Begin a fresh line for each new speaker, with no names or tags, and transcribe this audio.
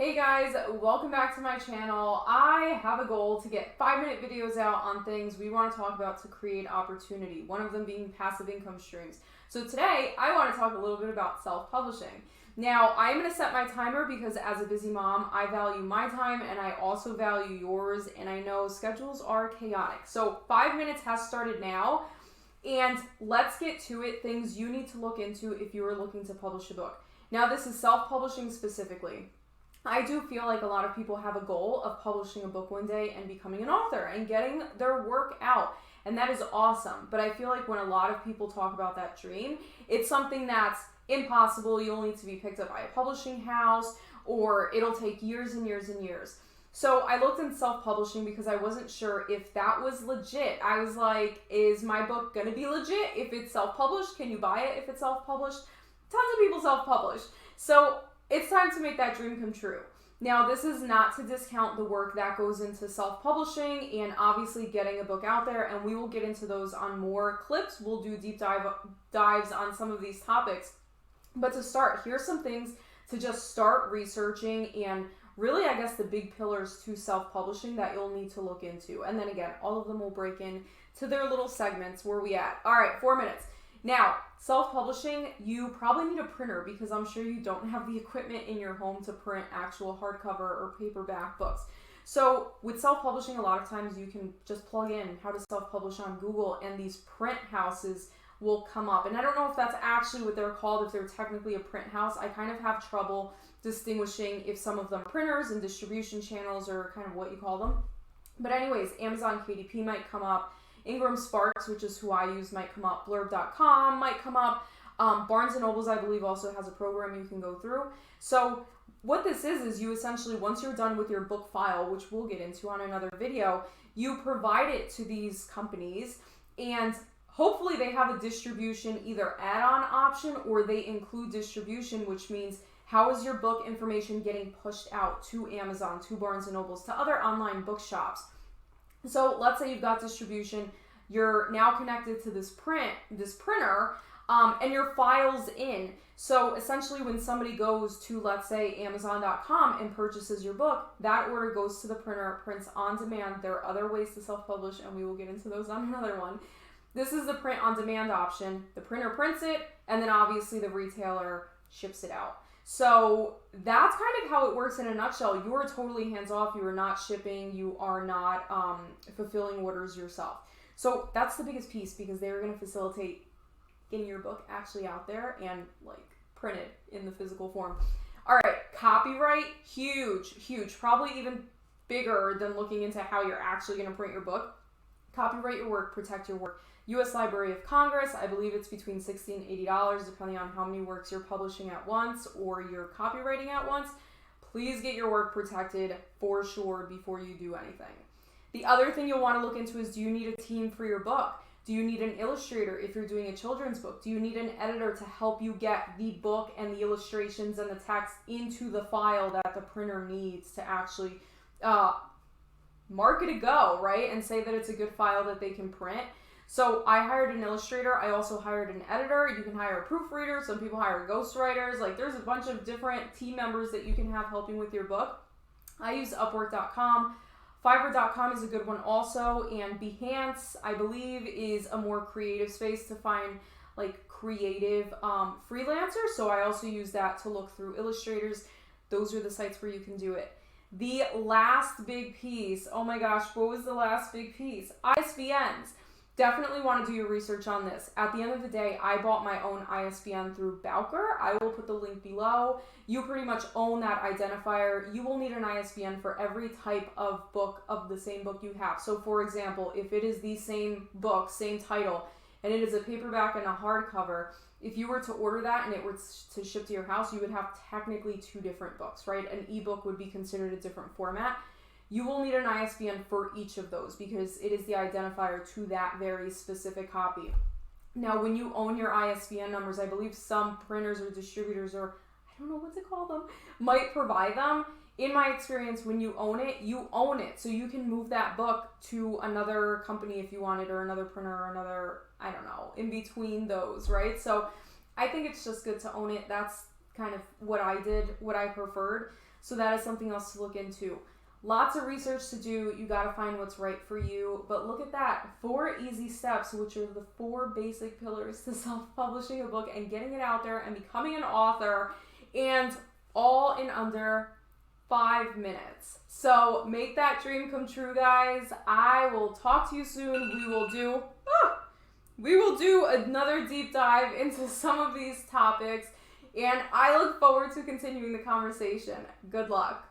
Hey guys, welcome back to my channel. I have a goal to get 5-minute videos out on things we want to talk about to create opportunity, one of them being passive income streams. So today, I want to talk a little bit about self-publishing. Now, I'm going to set my timer because as a busy mom, I value my time and I also value yours, and I know schedules are chaotic. So 5 minutes has started now, and let's get to it, things you need to look into if you are looking to publish a book. Now, this is self-publishing specifically. I do feel like a lot of people have a goal of publishing a book one day and becoming an author and getting their work out. And that is awesome. But I feel like when a lot of people talk about that dream, it's something that's impossible. You'll need to be picked up by a publishing house, or it'll take years and years and years. So I looked in self-publishing because I wasn't sure if that was legit. I was like, is my book going to be legit if it's self-published? Can you buy it if it's self-published? Tons of people self-publish. So it's time to make that dream come true. Now, this is not to discount the work that goes into self-publishing and obviously getting a book out there, and we will get into those on more clips. We'll do deep dives on some of these topics. But to start, here's some things to just start researching and really, I guess, the big pillars to self-publishing that you'll need to look into. And then again, all of them will break in to their little segments. Where we at? All right, 4 minutes. Now, self-publishing, you probably need a printer because I'm sure you don't have the equipment in your home to print actual hardcover or paperback books. So with self-publishing, a lot of times you can just plug in how to self-publish on Google and these print houses will come up. And I don't know if that's actually what they're called, if they're technically a print house. I kind of have trouble distinguishing if some of them are printers and distribution channels or kind of what you call them. But anyways, Amazon KDP might come up. Ingram Sparks, which is who I use, might come up. Blurb.com might come up. Barnes & Nobles, I believe, also has a program you can go through. So what this is you essentially, once you're done with your book file, which we'll get into on another video, you provide it to these companies, and hopefully they have a distribution either add-on option or they include distribution, which means how is your book information getting pushed out to Amazon, to Barnes & Nobles, to other online bookshops. So let's say you've got distribution, you're now connected to this printer, and your file's in. So essentially when somebody goes to, let's say, Amazon.com and purchases your book, that order goes to the printer, prints on demand. There are other ways to self-publish, and we will get into those on another one. This is the print on demand option. The printer prints it, and then obviously the retailer ships it out. So that's kind of how it works in a nutshell. You are totally hands-off. You are not shipping. You are not fulfilling orders yourself. So that's the biggest piece because they're going to facilitate getting your book actually out there and like printed in the physical form. All right, copyright, huge, huge. Probably even bigger than looking into how you're actually going to print your book. Copyright your work, protect your work. U.S. Library of Congress, I believe it's between $60 and $80 depending on how many works you're publishing at once or you're copywriting at once. Please get your work protected for sure before you do anything. The other thing you'll want to look into is, do you need a team for your book? Do you need an illustrator if you're doing a children's book? Do you need an editor to help you get the book and the illustrations and the text into the file that the printer needs to actually mark it a go, right? And say that it's a good file that they can print. So I hired an illustrator. I also hired an editor. You can hire a proofreader. Some people hire ghostwriters. Like there's a bunch of different team members that you can have helping with your book. I use Upwork.com. Fiverr.com is a good one also. And Behance, I believe, is a more creative space to find like creative freelancers. So I also use that to look through illustrators. Those are the sites where you can do it. The last big piece, oh my gosh, what was the last big piece? ISBNs. Definitely want to do your research on this. At the end of the day, I bought my own ISBN through Bowker. I will put the link below. You pretty much own that identifier. You will need an ISBN for every type of book of the same book you have. So for example, if it is the same book, same title, and it is a paperback and a hardcover, if you were to order that and it were to ship to your house, you would have technically 2 different books, right? An ebook would be considered a different format. You will need an ISBN for each of those because it is the identifier to that very specific copy. Now, when you own your ISBN numbers, I believe some printers or distributors, or I don't know what to call them, might provide them. In my experience, when you own it, you own it. So you can move that book to another company if you wanted, or another printer, or another, I don't know, in between those, right? So I think it's just good to own it. That's kind of what I did, what I preferred. So that is something else to look into. Lots of research to do. You got to find what's right for you. But look at that. 4 easy steps, which are the 4 basic pillars to self-publishing a book and getting it out there and becoming an author, and all in under 5 minutes. So make that dream come true, guys. I will talk to you soon. We will do another deep dive into some of these topics, and I look forward to continuing the conversation. Good luck.